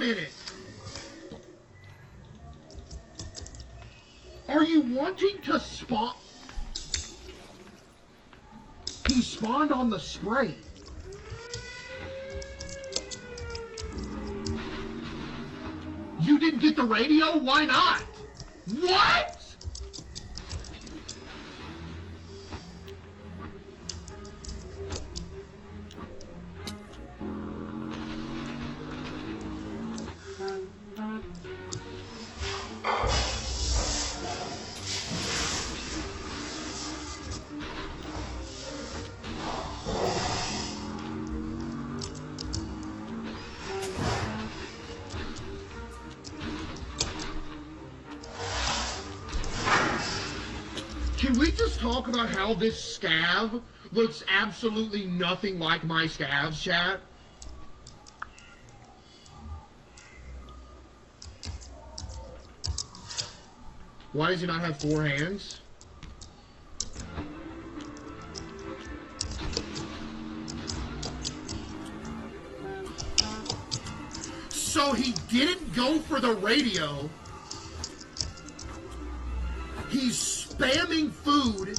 minute. Are you wanting to spawn? He spawned on the spray. You didn't get the radio? Why not? What? Can we just talk about how this scav looks absolutely nothing like my scavs, chat? Why does he not have 4 hands? So he didn't go for the radio. He's spamming food.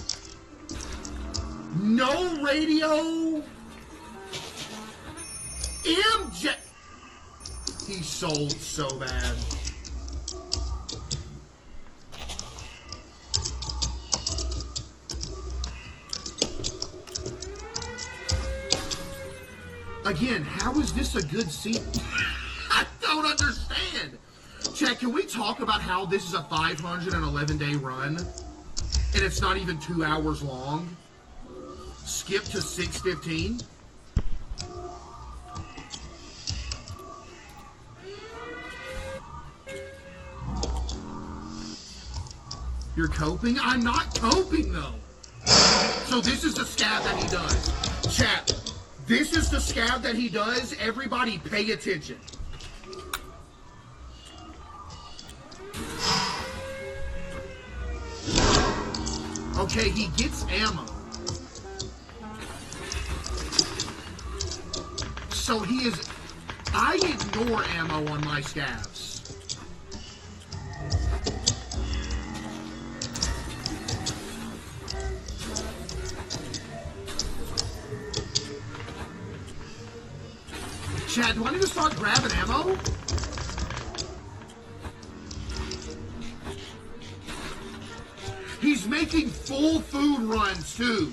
No radio. MJ. He sold so bad. Again, how is this a good scene? I don't understand. Chat, can we talk about how this is a 511-day run? And it's not even 2 hours long? Skip to 6:15? You're coping? I'm not coping, though. So this is the scab that he does. Chat, this is the scab that he does. Everybody pay attention. Okay, he gets ammo. So he is... I ignore ammo on my scavs. Chad, do I need to start grabbing ammo? He's making full food runs, too.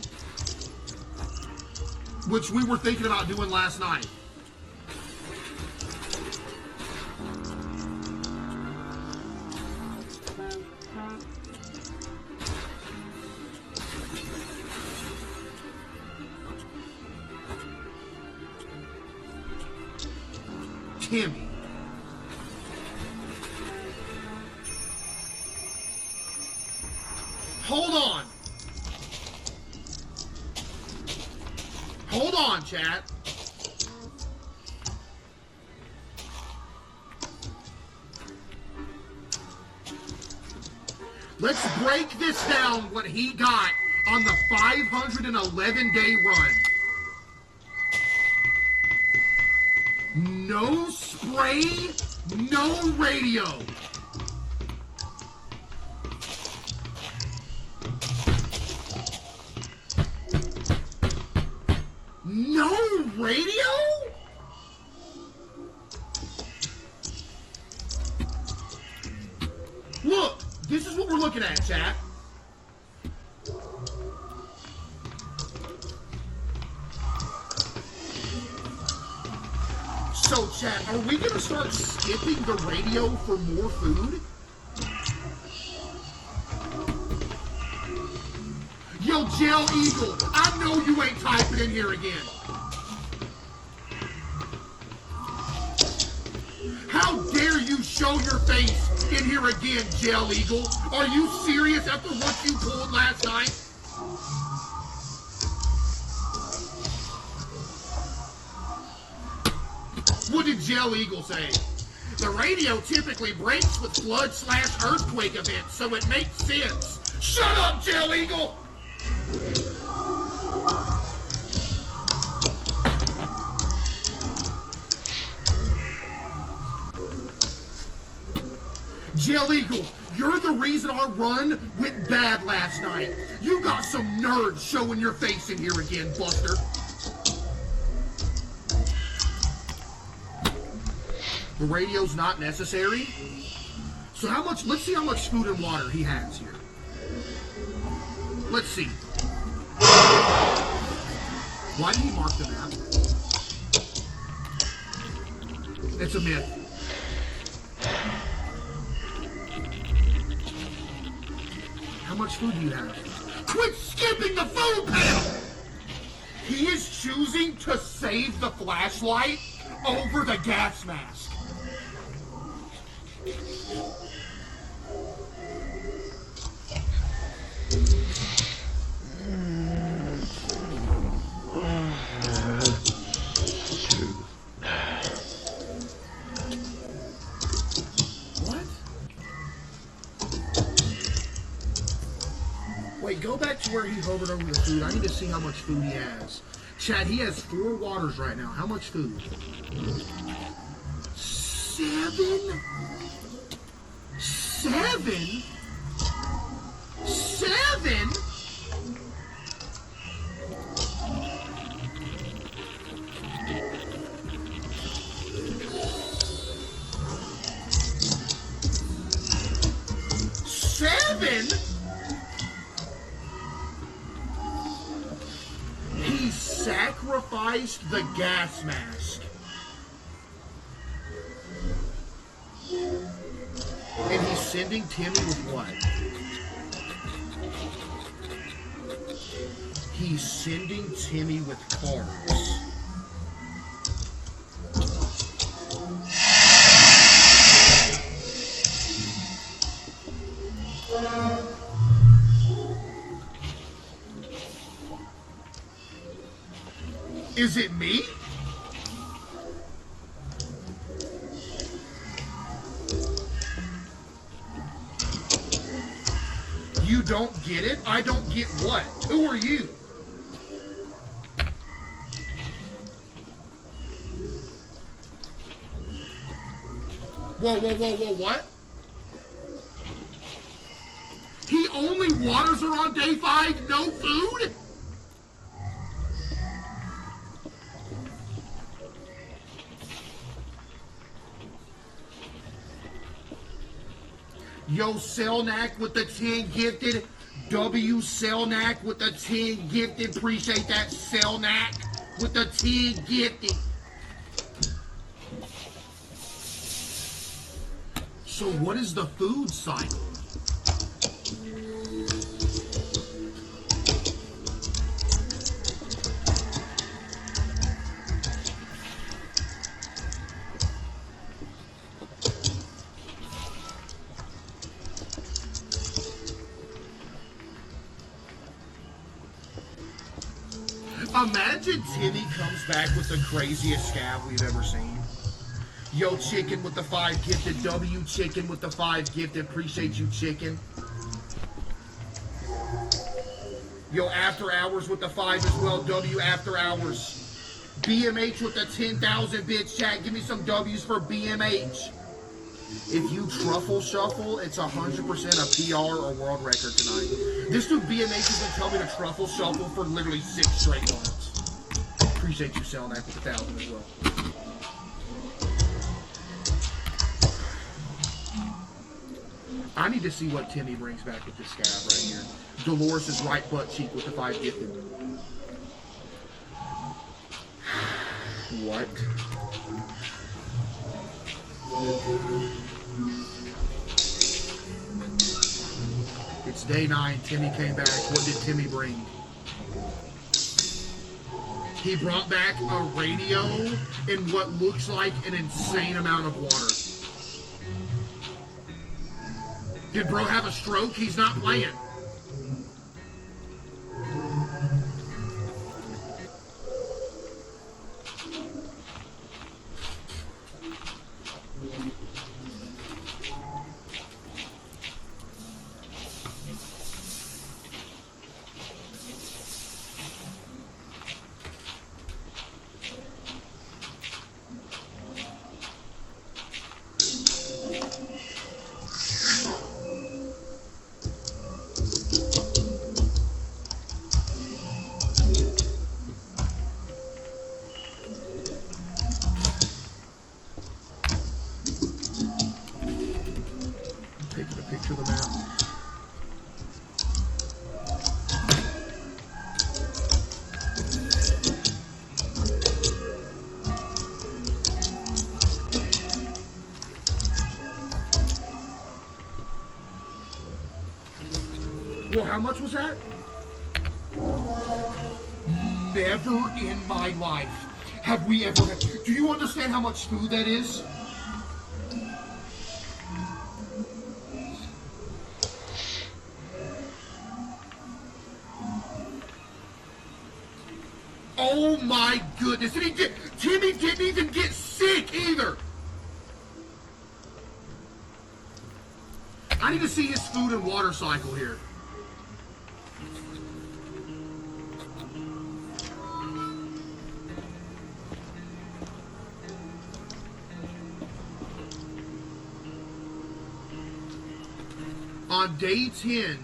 Which we were thinking about doing last night. Timmy. Hold on. Hold on, chat. Let's break this down, what he got on the 511-day run. No spray, no radio. No radio? Look, this is what we're looking at, chat. So, chat, are we going to start skipping the radio for more food? Yo, Gel Eagle, I know you ain't typing in here again. How dare you show your face in here again, Gel Eagle? Are you serious after what you pulled last night? What did Gel Eagle say? The radio typically breaks with flood/earthquake events, so it makes sense. Shut up, Gel Eagle! Jill Eagle, you're the reason our run went bad last night. You got some nerds showing your face in here again, Buster. The radio's not necessary. So how much, let's see how much food and water he has here. Let's see. Why did he mark the map? It's a myth. How much food do you have? Quit skipping the food panel! He is choosing to save the flashlight over the gas mask. Wait, go back to where he hovered over the food. I need to see how much food he has. Chad, he has 4 waters right now. How much food? 7? 7? 7? He sacrificed the gas mask. And he's sending Timmy with what? He's sending Timmy with cards. Is it me? You don't get it? I don't get what? Who are you? Whoa, what? He only waters her on day 5, no food? Yo, Selnack with the 10 gifted. W Selnack with the 10 gifted. Appreciate that, Selnack with the 10 gifted. So what is the food cycle? Imagine Timmy comes back with the craziest scab we've ever seen. Yo, Chicken with the 5 gifted. W Chicken with the 5 gifted. Appreciate you, Chicken. Yo, After Hours with the 5 as well. W After Hours. BMH with the 10,000 bits. Chat, give me some W's for BMH. If you truffle shuffle, it's 100% a PR or world record tonight. This dude BMH has been telling me to truffle shuffle for literally 6 straight months. Appreciate you selling that with the 1,000 as well. I need to see what Timmy brings back with this scab right here. Dolores' right butt cheek with the 5 gifted. What? It's day 9. Timmy came back. What did Timmy bring? He brought back a radio and what looks like an insane amount of water. Did bro have a stroke? He's not playing. How much was that? Never in my life have we ever had. Do you understand how much food that is? Oh my goodness. Timmy didn't even get sick either. I need to see his food and water cycle here. On day 10,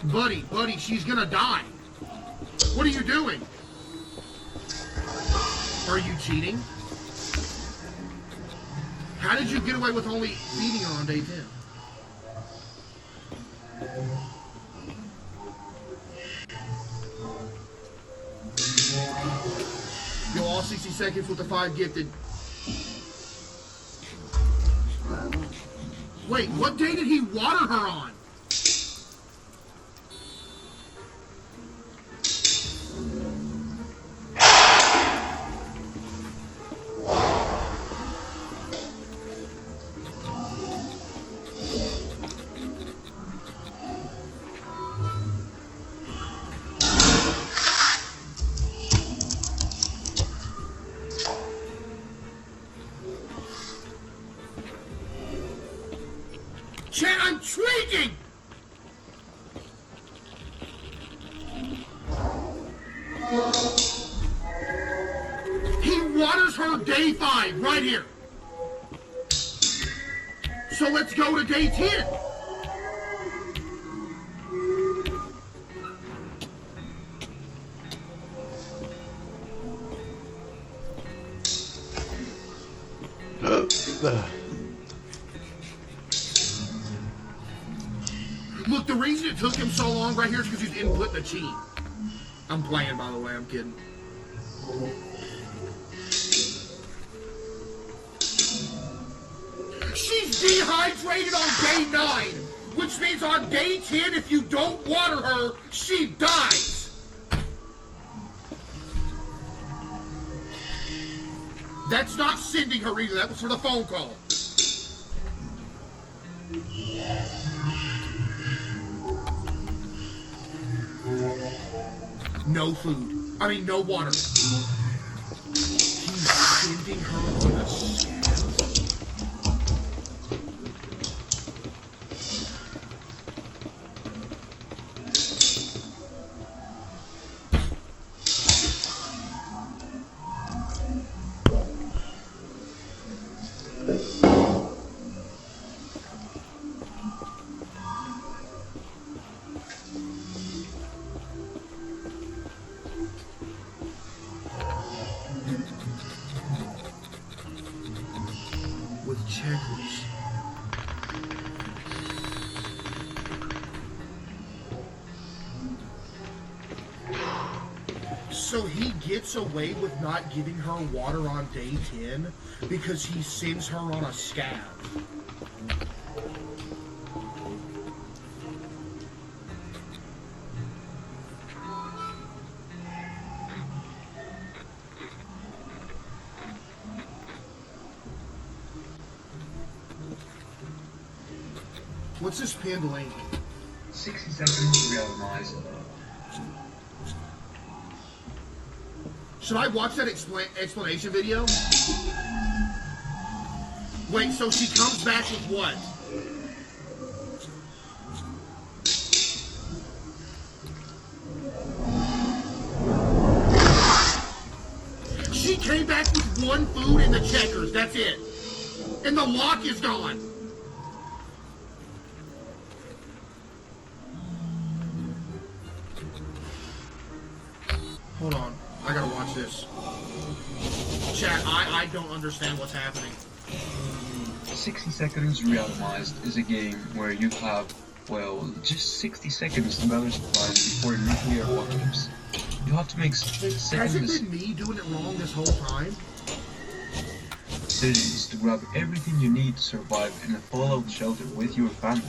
buddy, she's gonna die. What are you doing? Are you cheating? How did you get away with only feeding her on day 10? Go all 60 seconds with the 5 gifted. Wait, what day did he water her on? Chat, I'm tweaking! He waters her day 5, right here. So let's go to day 10. Look, the reason it took him so long right here is because he's inputting a cheat. I'm playing, by the way, I'm kidding. She's dehydrated on day 9, which means on day 10, if you don't water her, she dies. That's not sending her either, that was for the phone call. No food. I mean, no water. He's sending her on a scab. With checkers. So he gets away with not giving her water on day 10 because he sends her on a scab. What's this pendulum? 60 seconds to realize. Should I watch that explanation video? Wait, so she comes back with what? She came back with 1 food and the checkers, that's it. And the lock is gone. Hold on, I gotta watch this. Chat, I don't understand what's happening. 60 seconds realized is a game where you have, well, just 60 seconds to balance the plan before nuclear apocalypse. You have to make split Has it second been me doing it wrong this whole time? decisions to grab everything you need to survive in a fallout shelter with your family.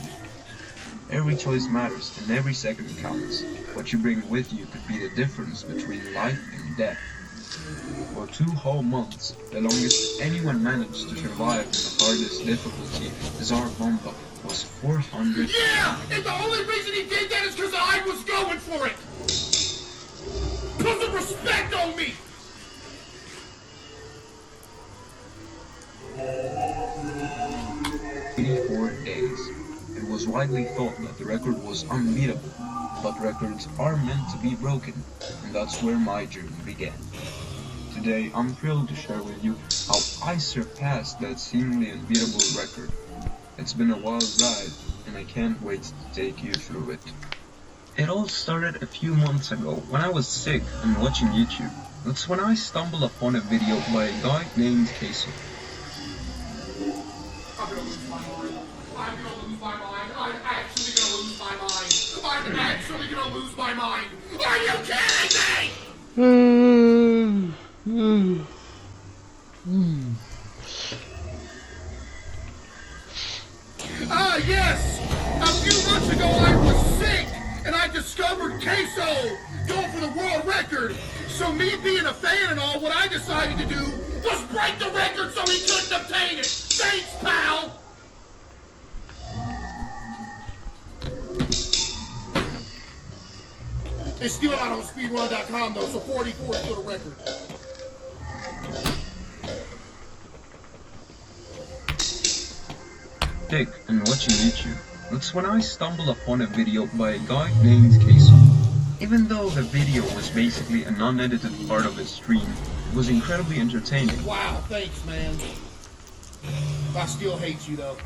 Every choice matters and every second counts. What you bring with you could be the difference between life and death. For 2 whole months, the longest anyone managed to survive in the hardest difficulty, Czar Bomba, was 400. Yeah! And the only reason he did that is because I was going for it! Put the respect on me! 84 days. It was widely thought that the record was unbeatable, but records are meant to be broken, and that's where my journey began. Today, I'm thrilled to share with you how I surpassed that seemingly unbeatable record. It's been a wild ride, and I can't wait to take you through it. It all started a few months ago when I was sick and watching YouTube. That's when I stumbled upon a video by a guy named Queso. I'm gonna lose my mind. I'm gonna lose my mind. I'm actually gonna lose my mind. I'm actually gonna lose my mind. Are you kidding me? Yes! A few months ago I was sick, and I discovered Queso going for the world record. So me being a fan and all, what I decided to do was break the record so he couldn't obtain it. Thanks, pal! It's still not on speedrun.com though, so 44 is still a record. Sick and watching YouTube. That's when I stumbled upon a video by a guy named Queso. Even though the video was basically an unedited part of his stream, it was incredibly entertaining. Wow, thanks, man. I still hate you though.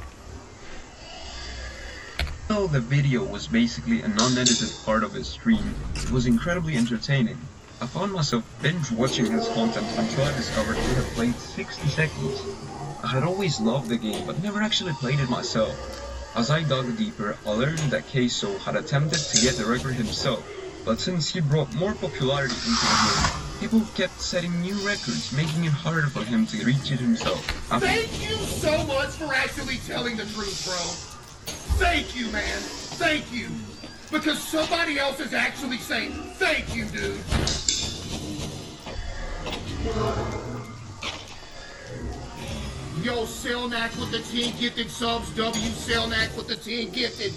Though the video was basically an unedited part of his stream, it was incredibly entertaining. I found myself binge watching his content until I discovered he had played 60 seconds. I had always loved the game but never actually played it myself. As I dug deeper, I learned that Queso had attempted to get the record himself, but since he brought more popularity into the game, people kept setting new records, making it harder for him to reach it himself. Thank you so much for actually telling the truth, bro. Thank you, man. Thank you. Because somebody else is actually saying, thank you, dude. Yo, Selnack with the 10 gifted subs. W Selnack with the 10 gifted.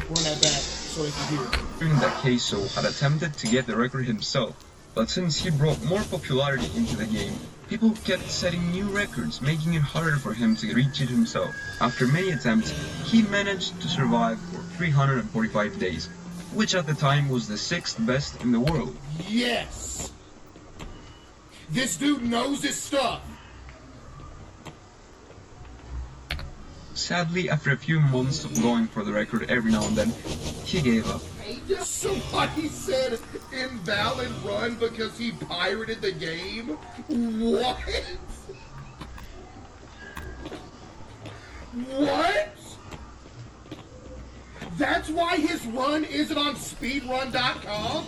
Run that back so they can hear it. Learned that Queso had attempted to get the record himself, but since he brought more popularity into the game, people kept setting new records, making it harder for him to reach it himself. After many attempts, he managed to survive for 345 days, which at the time was the 6th best in the world. Yes! This dude knows his stuff. Sadly, after a few months of going for the record every now and then, he gave up. Somebody said invalid run because he pirated the game? What? What? That's why his run isn't on speedrun.com?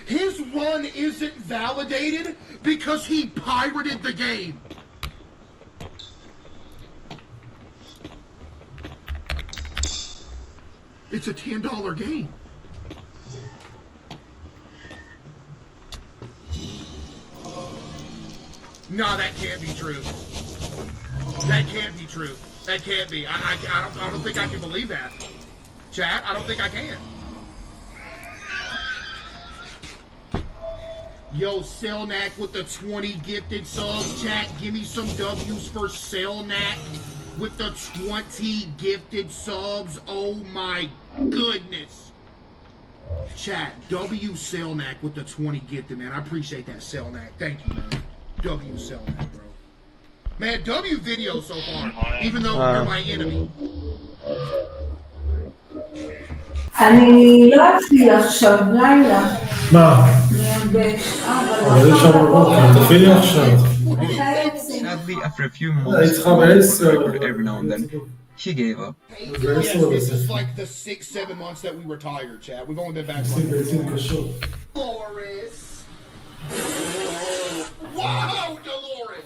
His run isn't validated because he pirated the game. It's a $10 game. No, that can't be true. That can't be true. That can't be. I don't think I can believe that. Chat, I don't think I can. Yo, Selnack with the 20 gifted subs. Chat, give me some W's for Selnack with the 20 gifted subs. Oh my goodness. Chat, W Selnack with the 20 gifted, man. I appreciate that, Selnack. Thank you, man. W Selnack, bro. Man, W video so far, even though you're my enemy. אני לא אצלי עכשיו, לילה. מה? אבל יש שם בבוקר, תפעילי עכשיו. Sadly, after a few months It's of going for the how record every now and then, he gave up. Yes, this is like the 6-7 months that we retired, chat. We've only been back like Boris. Whoa, Dolores!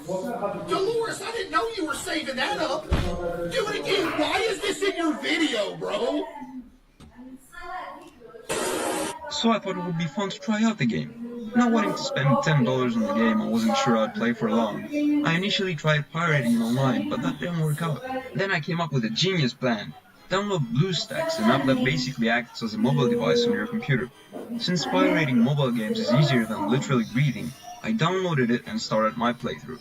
Dolores, I didn't know you were saving that up. Do it again. Why is this in your video, bro? So I thought it would be fun to try out the game. Not wanting to spend $10 on the game I wasn't sure I'd play for long, I initially tried pirating it online, but that didn't work out. Then I came up with a genius plan. Download BlueStacks, an app that basically acts as a mobile device on your computer. Since pirating mobile games is easier than literally reading, I downloaded it and started my playthrough.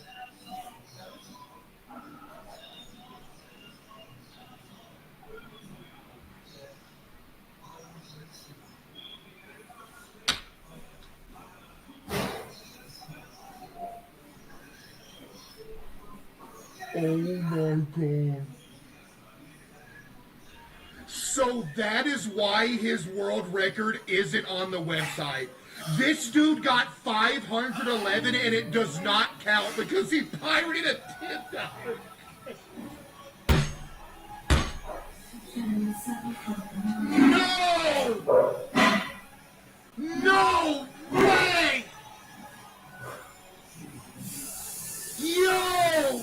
Oh my god. So that is why his world record isn't on the website. This dude got 511 and it does not count because he pirated a $10. No! No way! Yo!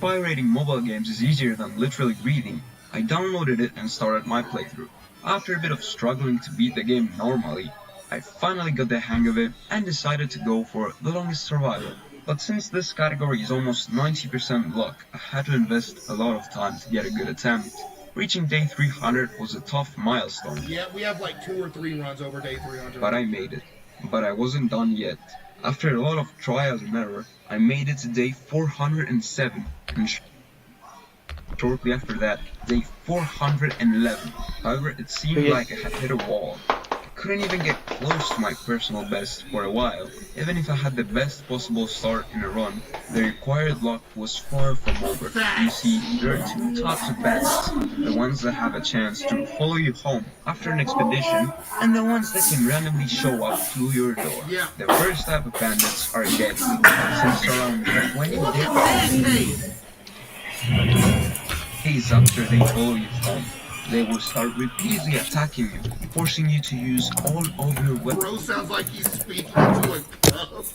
Pirating mobile games is easier than literally reading. I downloaded it and started my playthrough. After a bit of struggling to beat the game normally, I finally got the hang of it and decided to go for the longest survival. But since this category is almost 90% luck, I had to invest a lot of time to get a good attempt. Reaching day 300 was a tough milestone. Yeah, we have like 2 or 3 runs over day 300. But I made it. But I wasn't done yet. After a lot of trials and error, I made it to day 407, and shortly after that, day 411. However, it seemed like I had hit a wall. I couldn't even get close to my personal best for a while. Even if I had the best possible start in a run, the required luck was far from over. You see, there are 2 types of bandits. The ones that have a chance to follow you home after an expedition, and the ones that can randomly show up to your door. Yeah. The first type of bandits are deadly, since around 20 days after they follow you home, they will start repeatedly attacking you, forcing you to use all of your weapons. Bro sounds like he's speaking to a cub.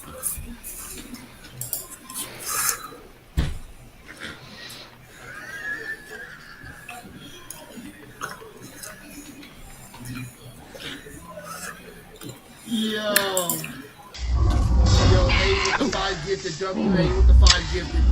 Yo, A with the 5 gifted, WA with the 5 gifted.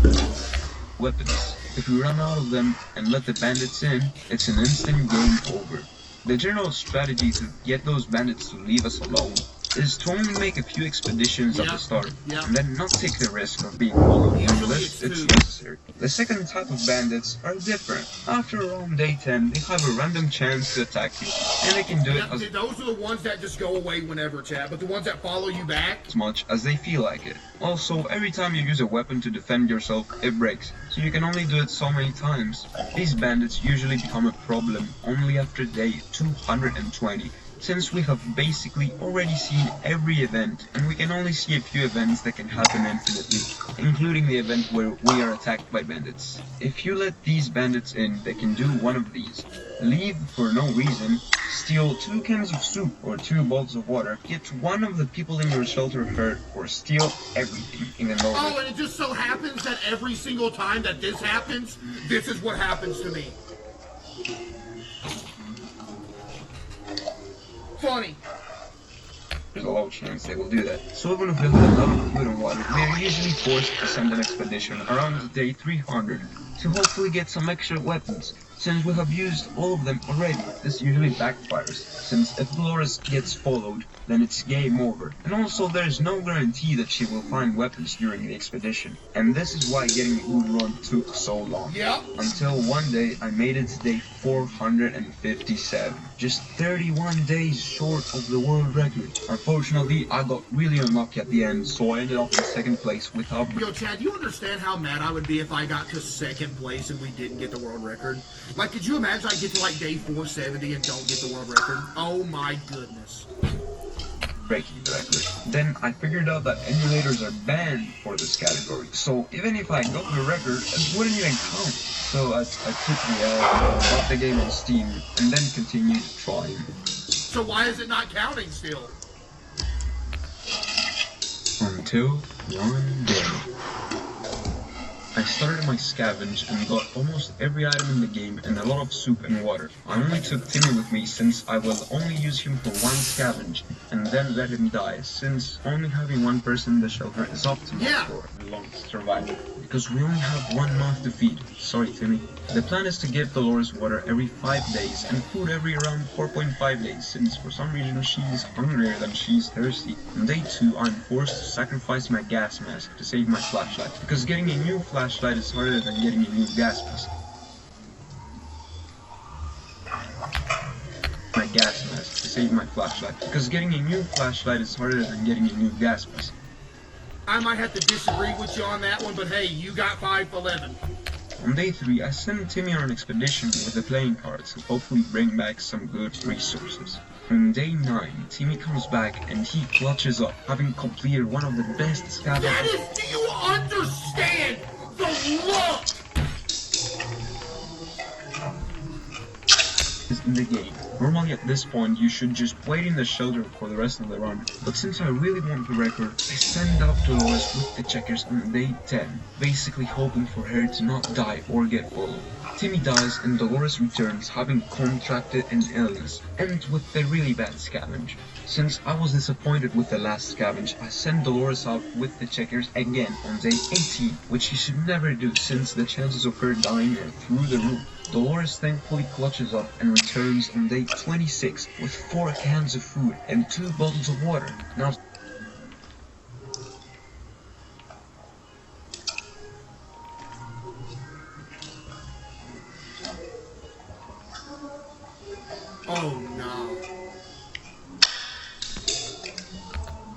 Weapons. If we run out of them and let the bandits in, it's an instant game over. The general strategy to get those bandits to leave us alone is to only make a few expeditions at the start, and then not take the risk of being followed unless it's necessary. The second type of bandits are different. After around day 10, they have a random chance to attack you, and they can do it as those are the ones that just go away whenever, Chad, but the ones that follow you back? much as they feel like it. Also, every time you use a weapon to defend yourself, it breaks, so you can only do it so many times. These bandits usually become a problem only after day 220. Since we have basically already seen every event, and we can only see a few events that can happen infinitely, including the event where we are attacked by bandits. If you let these bandits in, they can do one of these. Leave for no reason, steal 2 cans of soup or 2 bottles of water, get one of the people in your shelter hurt, or steal everything in an order. Oh, and it just so happens that every single time that this happens, this is what happens to me. Funny. There's a low chance they will do that. So even if we have a lot of food and water, we are usually forced to send an expedition around day 300 to hopefully get some extra weapons. Since we have used all of them already, this usually backfires, since if Dolores gets followed, then it's game over. And also there's no guarantee that she will find weapons during the expedition. And this is why getting a good run took so long. Yep. Until one day I made it to day 457. Just 31 days short of the world record. Unfortunately, I got really unlucky at the end, so I ended up in 2nd place without... Yo, Chad, you understand how mad I would be if I got to 2nd place and we didn't get the world record? Like, could you imagine I get to like day 470 and don't get the world record? Oh my goodness. Breaking the record. Then I figured out that emulators are banned for this category, so even if I got the record, it wouldn't even count. So I took the L, bought the game on Steam, and then continued trying. So why is it not counting still? Until one day, I started my scavenge and got almost every item in the game and a lot of soup and water. I only took Timmy with me since I will only use him for one scavenge and then let him die, since only having one person in the shelter is optimal for the longest survival. Because we only have 1 month to feed. Sorry, Timmy. The plan is to give Dolores water every 5 days and food every around 4.5 days, since for some reason she's hungrier than she's thirsty. On day 2, I'm forced to sacrifice my gas mask to save my flashlight, because getting a new flashlight is harder than getting a new gas mask. My gas mask to save my flashlight, because getting a new flashlight is harder than getting a new gas mask. I might have to disagree with you on that one, but hey, you got 5 for 11. On day 3, I send Timmy on an expedition with the playing cards to hopefully bring back some good resources. On day 9, Timmy comes back and he clutches up, having completed one of the best scavengers. Do you understand the look In the game. Normally at this point you should just wait in the shelter for the rest of the run, but since I really want the record, I send out Dolores with the checkers on day 10, basically hoping for her to not die or get followed. Timmy dies and Dolores returns having contracted an illness, and with the really bad scavenge. Since I was disappointed with the last scavenge, I send Dolores out with the checkers again on day 18, which she should never do since the chances of her dying are through the roof. Dolores thankfully clutches up and returns on day 26 with 4 cans of food and 2 bottles of water. Now, Oh no.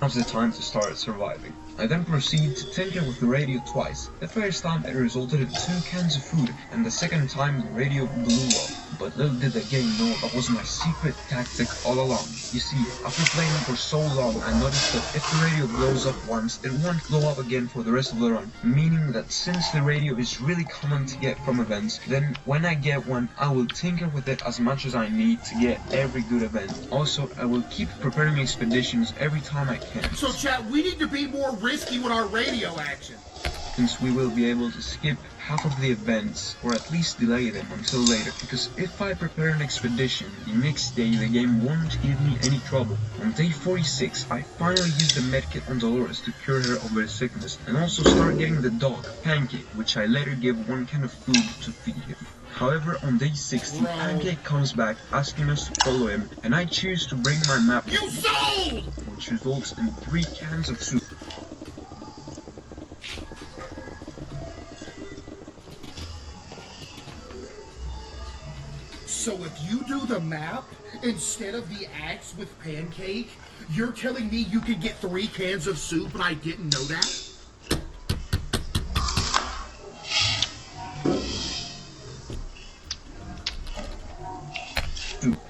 now's the time to start surviving. I then proceed to tinker with the radio twice. The first time it resulted in 2 cans of food, and the second time the radio blew up. But little did the game know that was my secret tactic all along. You see, after playing for so long, I noticed that if the radio blows up once, it won't blow up again for the rest of the run. Meaning that since the radio is really common to get from events, then when I get one, I will tinker with it as much as I need to get every good event. Also, I will keep preparing expeditions every time I can. So chat, we need to be more risky with our radio action. Since we will be able to skip half of the events, or at least delay them until later, because if I prepare an expedition, the next day the game won't give me any trouble. On day 46, I finally used the medkit on Dolores to cure her of her sickness, and also start getting the dog, Pancake, which I later give 1 can of food to feed him. However, on day 60, Pancake comes back asking us to follow him, and I choose to bring my map, You sold! which results in 3 cans of soup. So if you do the map instead of the axe with Pancake, you're telling me you could get 3 cans of soup and I didn't know that?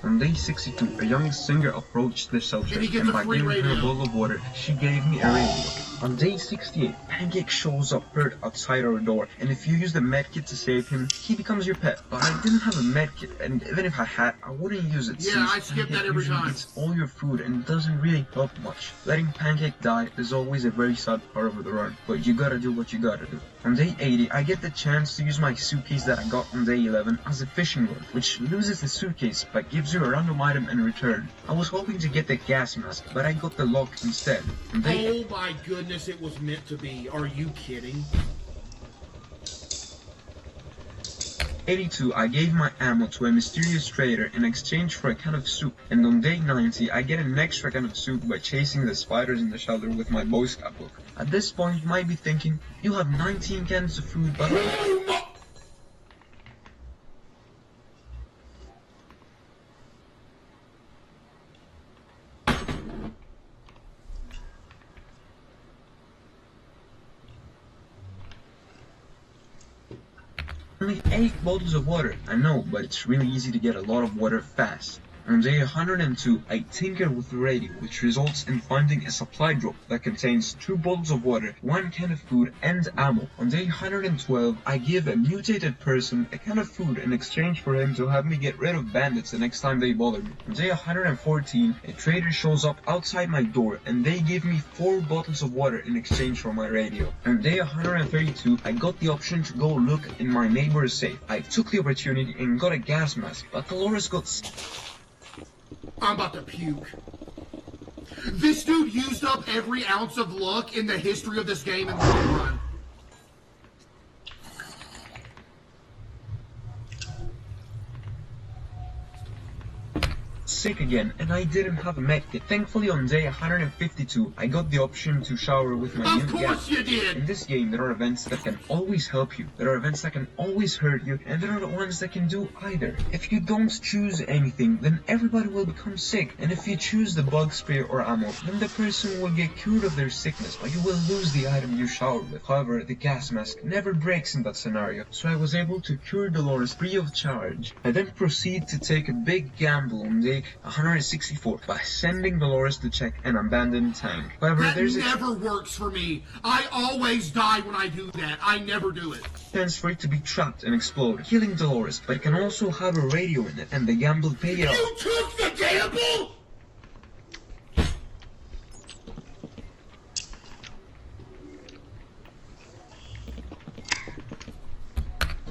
On day 62, a young singer approached the shelter, Did he get and the by free giving her a radio? bowl of water, she gave me a radio. On day 68, Pancake shows up hurt outside our door, and if you use the medkit to save him, he becomes your pet. But I didn't have a medkit, and even if I had, I wouldn't use it. Yeah, since I skip Pancake that every usually time. Eats all your food and doesn't really help much. Letting Pancake die is always a very sad part of the run, but you gotta do what you gotta do. On day 80, I get the chance to use my suitcase that I got on day 11 as a fishing rod, which loses the suitcase but gives you a random item in return. I was hoping to get the gas mask, but I got the lock instead. On day Oh my goodness, it was meant to be. Are you kidding? 82, I gave my ammo to a mysterious trader in exchange for a can of soup, and on day 90, I get an extra can of soup by chasing the spiders in the shelter with my Boy Scout book. At this point, you might be thinking, you have 19 cans of food, but... Only 8 bottles of water. I know, but it's really easy to get a lot of water fast. On day 102, I tinker with the radio, which results in finding a supply drop that contains 2 bottles of water, 1 can of food, and ammo. On day 112, I give a mutated person a can of food in exchange for him to have me get rid of bandits the next time they bother me. On day 114, a trader shows up outside my door and they give me 4 bottles of water in exchange for my radio. On day 132, I got the option to go look in my neighbor's safe. I took the opportunity and got a gas mask, but Dolores got... I'm about to puke. This dude used up every ounce of luck in the history of this game in the long run. sick again, and I didn't have a med kit. Thankfully, on day 152, I got the option to shower with my new gas. Of course you did! In this game, there are events that can always help you, there are events that can always hurt you, and there are the ones that can do either. If you don't choose anything, then everybody will become sick, and if you choose the bug spray or ammo, then the person will get cured of their sickness, but you will lose the item you showered with. However, the gas mask never breaks in that scenario, so I was able to cure Dolores free of charge. I then proceed to take a big gamble on day 164 by sending Dolores to check an abandoned tank. However, that there's never works for me. I always die when I do that. I never do it. chance for it to be trapped and explode, killing Dolores, but it can also have a radio in it, and the gamble paid off. You took the gamble?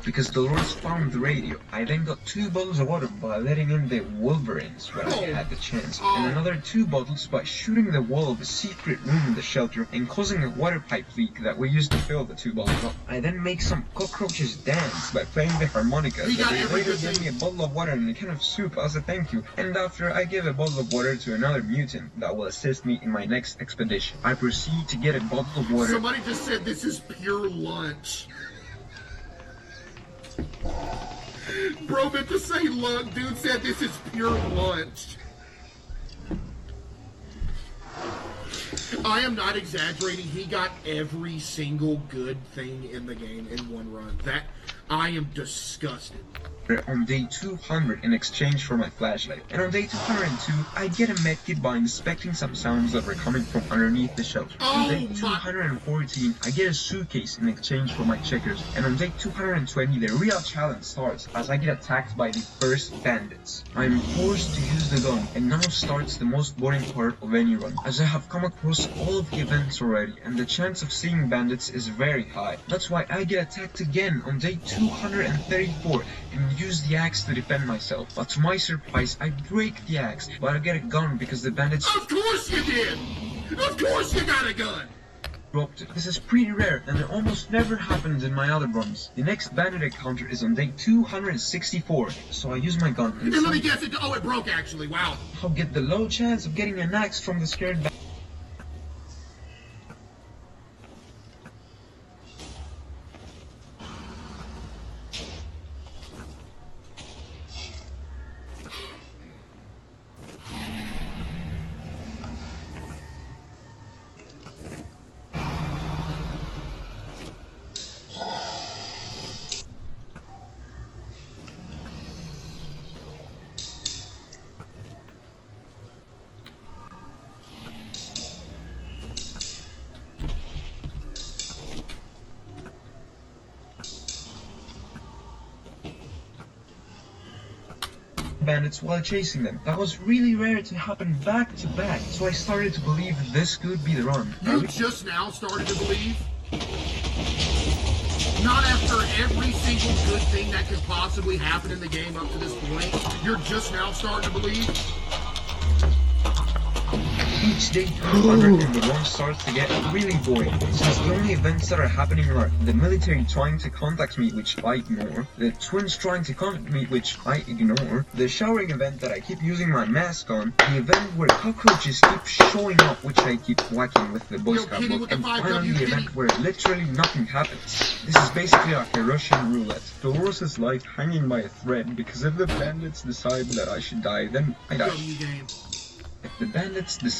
Because Dolores found the radio, I then got 2 bottles of water by letting in the Wolverines when I had the chance, and another 2 bottles by shooting the wall of a secret room in the shelter and causing a water pipe leak that we used to fill the 2 bottles up. I then make some cockroaches dance by playing the harmonicas, and they later gave me a bottle of water and a can of soup as a thank you, and after I give a bottle of water to another mutant that will assist me in my next expedition. I proceed to get a bottle of water. Somebody just said this is pure lunch. Bro meant to say lunch. Dude said this is pure lunch. I am not exaggerating. He got every single good thing in the game in one run. That I am disgusted. On day 200 in exchange for my flashlight, and on day 202 I get a medkit by inspecting some sounds that were coming from underneath the shelter. On day 214 I get a suitcase in exchange for my checkers, and on day 220 the real challenge starts as I get attacked by the first bandits. I am forced to use the gun, and now starts the most boring part of any run, as I have come across all of the events already, and the chance of seeing bandits is very high. That's why I get attacked again on day 234 and use the axe to defend myself, but to my surprise I break the axe, but I get a gun because the bandits— Of course you did! Of course you got a gun! Dropped it. This is pretty rare and it almost never happens in my other runs. The next bandit encounter is on day 264, so I use my gun and let me guess, it broke actually, wow. I'll get the low chance of getting an axe from the scared bandit. bandits while chasing them. That was really rare to happen back to back, so I started to believe this could be the run. You just now started to believe? Not after every single good thing that could possibly happen in the game up to this point, you're just now starting to believe? Each day 200 and the run starts to get really boring, since the only events that are happening are the military trying to contact me, which I ignore, the twins trying to contact me, which I ignore, the showering event that I keep using my mask on, the event where cockroaches keep showing up, which I keep whacking with the Boy Scout book, and finally the event where literally nothing happens. This is basically like a Russian roulette. Dolores' life hanging by a thread, because if the bandits decide that I should die, then I die. If the bandits decide